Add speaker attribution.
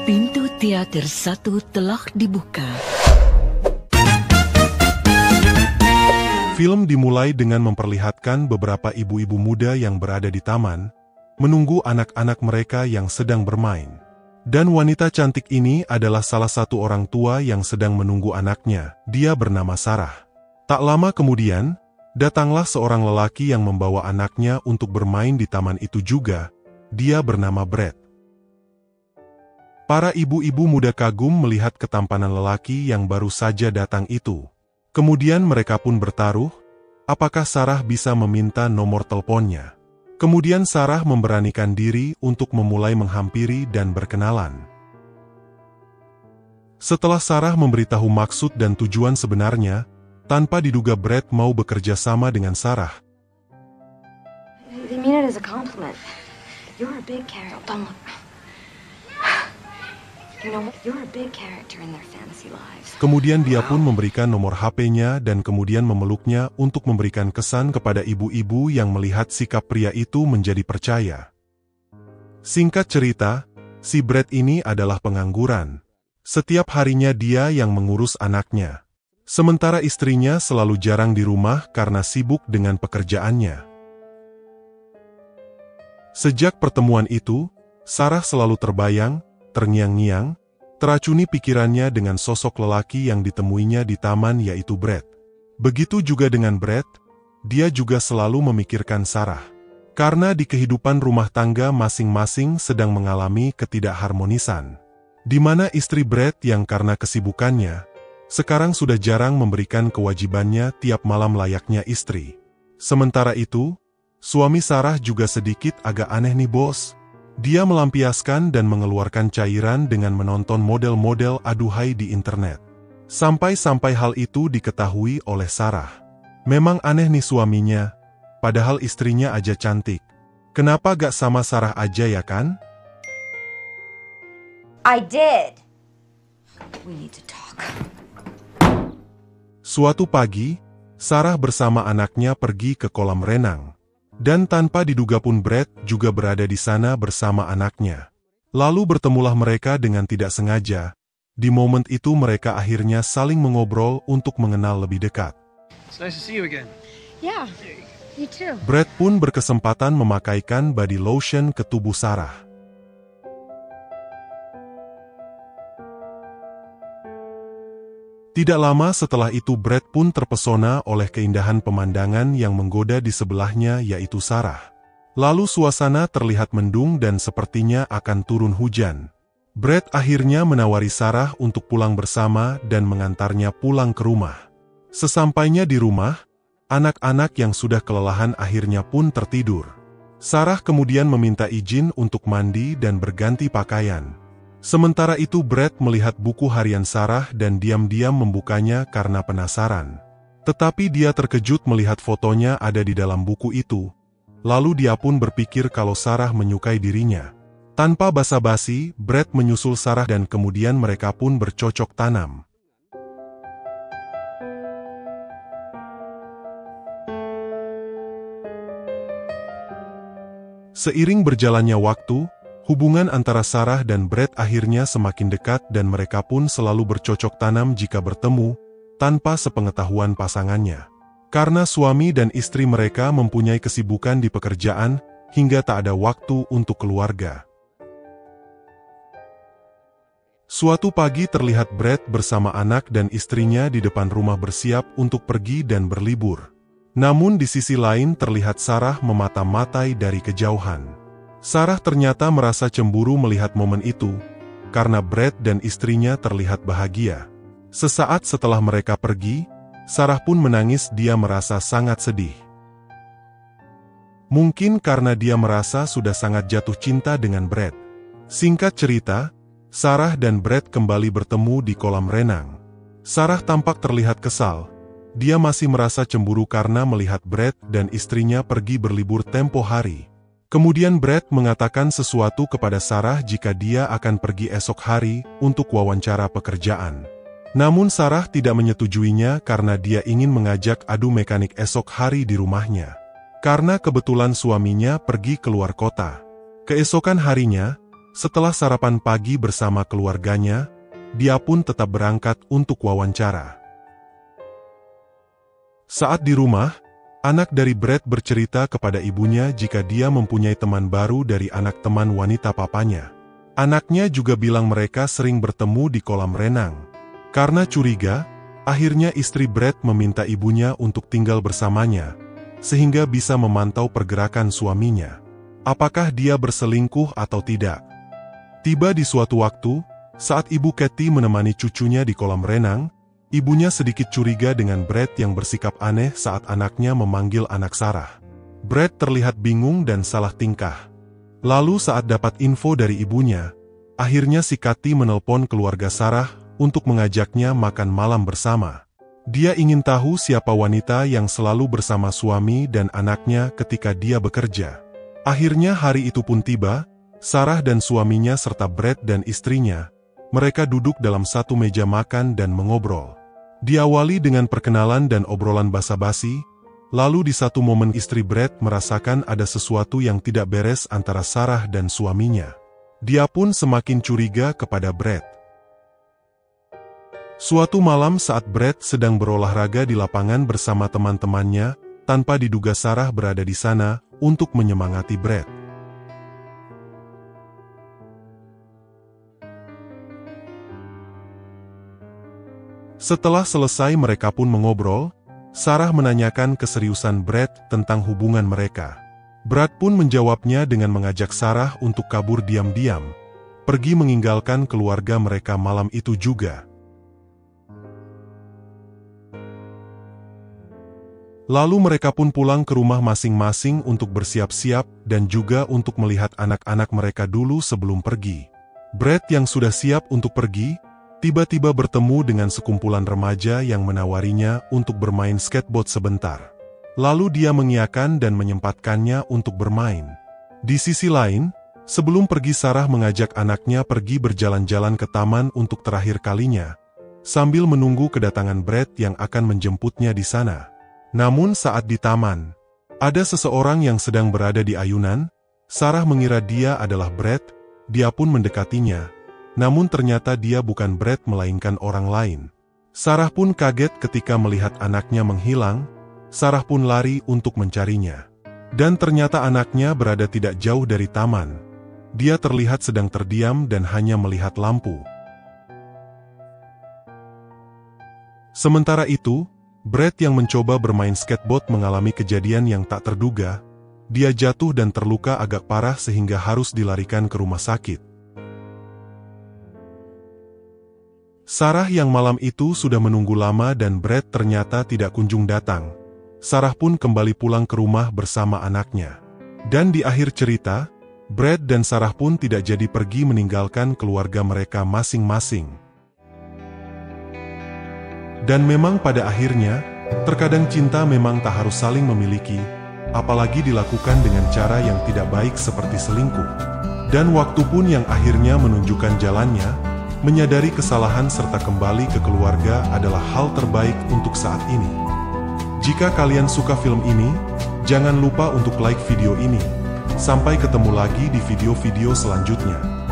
Speaker 1: Pintu teater 1 telah dibuka.
Speaker 2: Film dimulai dengan memperlihatkan beberapa ibu-ibu muda yang berada di taman, menunggu anak-anak mereka yang sedang bermain. Dan wanita cantik ini adalah salah satu orang tua yang sedang menunggu anaknya. Dia bernama Sarah. Tak lama kemudian, datanglah seorang lelaki yang membawa anaknya untuk bermain di taman itu juga. Dia bernama Brett. Para ibu-ibu muda kagum melihat ketampanan lelaki yang baru saja datang itu. Kemudian mereka pun bertaruh, apakah Sarah bisa meminta nomor teleponnya. Kemudian Sarah memberanikan diri untuk memulai menghampiri dan berkenalan. Setelah Sarah memberitahu maksud dan tujuan sebenarnya, tanpa diduga Brett mau bekerja sama dengan Sarah.
Speaker 3: They mean it as a compliment. You're a big character. You know, you're a big character in their fantasy lives.
Speaker 2: Kemudian dia pun memberikan nomor HP-nya dan kemudian memeluknya untuk memberikan kesan kepada ibu-ibu yang melihat sikap pria itu menjadi percaya. Singkat cerita, si Brett ini adalah pengangguran. Setiap harinya dia yang mengurus anaknya. Sementara istrinya selalu jarang di rumah karena sibuk dengan pekerjaannya. Sejak pertemuan itu, Sarah selalu terbayang, terngiang-ngiang, teracuni pikirannya dengan sosok lelaki yang ditemuinya di taman yaitu Brett. Begitu juga dengan Brett, dia juga selalu memikirkan Sarah. Karena di kehidupan rumah tangga masing-masing sedang mengalami ketidakharmonisan. Di mana istri Brett yang karena kesibukannya, sekarang sudah jarang memberikan kewajibannya tiap malam layaknya istri. Sementara itu, suami Sarah juga sedikit agak aneh nih bos. Dia melampiaskan dan mengeluarkan cairan dengan menonton model-model aduhai di internet. Sampai-sampai hal itu diketahui oleh Sarah. Memang aneh nih suaminya, padahal istrinya aja cantik. Kenapa gak sama Sarah aja ya kan?
Speaker 3: I did. We need to talk.
Speaker 2: Suatu pagi, Sarah bersama anaknya pergi ke kolam renang. Dan tanpa diduga pun Brett juga berada di sana bersama anaknya. Lalu bertemulah mereka dengan tidak sengaja. Di momen itu mereka akhirnya saling mengobrol untuk mengenal lebih dekat.
Speaker 4: It's nice to see you again.
Speaker 3: Yeah, you too.
Speaker 2: Brett pun berkesempatan memakaikan body lotion ke tubuh Sarah. Tidak lama setelah itu Brett pun terpesona oleh keindahan pemandangan yang menggoda di sebelahnya yaitu Sarah. Lalu suasana terlihat mendung dan sepertinya akan turun hujan. Brett akhirnya menawari Sarah untuk pulang bersama dan mengantarnya pulang ke rumah. Sesampainya di rumah, anak-anak yang sudah kelelahan akhirnya pun tertidur. Sarah kemudian meminta izin untuk mandi dan berganti pakaian. Sementara itu Brett melihat buku harian Sarah dan diam-diam membukanya karena penasaran. Tetapi dia terkejut melihat fotonya ada di dalam buku itu. Lalu dia pun berpikir kalau Sarah menyukai dirinya. Tanpa basa-basi, Brett menyusul Sarah dan kemudian mereka pun bercocok tanam. Seiring berjalannya waktu, hubungan antara Sarah dan Brett akhirnya semakin dekat dan mereka pun selalu bercocok tanam jika bertemu, tanpa sepengetahuan pasangannya. Karena suami dan istri mereka mempunyai kesibukan di pekerjaan, hingga tak ada waktu untuk keluarga. Suatu pagi terlihat Brett bersama anak dan istrinya di depan rumah bersiap untuk pergi dan berlibur. Namun di sisi lain terlihat Sarah memata-matai dari kejauhan. Sarah ternyata merasa cemburu melihat momen itu, karena Brett dan istrinya terlihat bahagia. Sesaat setelah mereka pergi, Sarah pun menangis. Dia merasa sangat sedih. Mungkin karena dia merasa sudah sangat jatuh cinta dengan Brett. Singkat cerita, Sarah dan Brett kembali bertemu di kolam renang. Sarah tampak terlihat kesal. Dia masih merasa cemburu karena melihat Brett dan istrinya pergi berlibur tempo hari. Kemudian Brett mengatakan sesuatu kepada Sarah jika dia akan pergi esok hari untuk wawancara pekerjaan. Namun Sarah tidak menyetujuinya karena dia ingin mengajak adu mekanik esok hari di rumahnya. Karena kebetulan suaminya pergi keluar kota. Keesokan harinya, Setelah sarapan pagi bersama keluarganya, dia pun tetap berangkat untuk wawancara. Saat di rumah, anak dari Brad bercerita kepada ibunya jika dia mempunyai teman baru dari anak teman wanita papanya. Anaknya juga bilang mereka sering bertemu di kolam renang. Karena curiga, akhirnya istri Brad meminta ibunya untuk tinggal bersamanya, sehingga bisa memantau pergerakan suaminya. Apakah dia berselingkuh atau tidak? Tiba di suatu waktu, saat ibu Kathy menemani cucunya di kolam renang, ibunya sedikit curiga dengan Brad yang bersikap aneh saat anaknya memanggil anak Sarah. Brad terlihat bingung dan salah tingkah. Lalu saat dapat info dari ibunya, akhirnya si Kathy menelpon keluarga Sarah untuk mengajaknya makan malam bersama. Dia ingin tahu siapa wanita yang selalu bersama suami dan anaknya ketika dia bekerja. Akhirnya hari itu pun tiba. Sarah dan suaminya serta Brad dan istrinya, mereka duduk dalam satu meja makan dan mengobrol. Diawali dengan perkenalan dan obrolan basa-basi, lalu di satu momen istri Brad merasakan ada sesuatu yang tidak beres antara Sarah dan suaminya. Dia pun semakin curiga kepada Brad. Suatu malam saat Brad sedang berolahraga di lapangan bersama teman-temannya, tanpa diduga Sarah berada di sana untuk menyemangati Brad. Setelah selesai mereka pun mengobrol, Sarah menanyakan keseriusan Brad tentang hubungan mereka. Brad pun menjawabnya dengan mengajak Sarah untuk kabur diam-diam, pergi meninggalkan keluarga mereka malam itu juga. Lalu mereka pun pulang ke rumah masing-masing untuk bersiap-siap dan juga untuk melihat anak-anak mereka dulu sebelum pergi. Brad yang sudah siap untuk pergi, tiba-tiba bertemu dengan sekumpulan remaja yang menawarinya untuk bermain skateboard sebentar. Lalu dia mengiyakan dan menyempatkannya untuk bermain. Di sisi lain, sebelum pergi Sarah mengajak anaknya pergi berjalan-jalan ke taman untuk terakhir kalinya, sambil menunggu kedatangan Brad yang akan menjemputnya di sana. Namun saat di taman, ada seseorang yang sedang berada di ayunan. Sarah mengira dia adalah Brad, dia pun mendekatinya. Namun ternyata dia bukan Brad melainkan orang lain. Sarah pun kaget ketika melihat anaknya menghilang. Sarah pun lari untuk mencarinya. Dan ternyata anaknya berada tidak jauh dari taman. Dia terlihat sedang terdiam dan hanya melihat lampu. Sementara itu, Brad yang mencoba bermain skateboard mengalami kejadian yang tak terduga. Dia jatuh dan terluka agak parah sehingga harus dilarikan ke rumah sakit. Sarah yang malam itu sudah menunggu lama dan Brad ternyata tidak kunjung datang. Sarah pun kembali pulang ke rumah bersama anaknya. Dan di akhir cerita, Brad dan Sarah pun tidak jadi pergi meninggalkan keluarga mereka masing-masing. Dan memang pada akhirnya, terkadang cinta memang tak harus saling memiliki, apalagi dilakukan dengan cara yang tidak baik seperti selingkuh. Dan waktu pun yang akhirnya menunjukkan jalannya. Menyadari kesalahan serta kembali ke keluarga adalah hal terbaik untuk saat ini. Jika kalian suka film ini, jangan lupa untuk like video ini. Sampai ketemu lagi di video-video selanjutnya.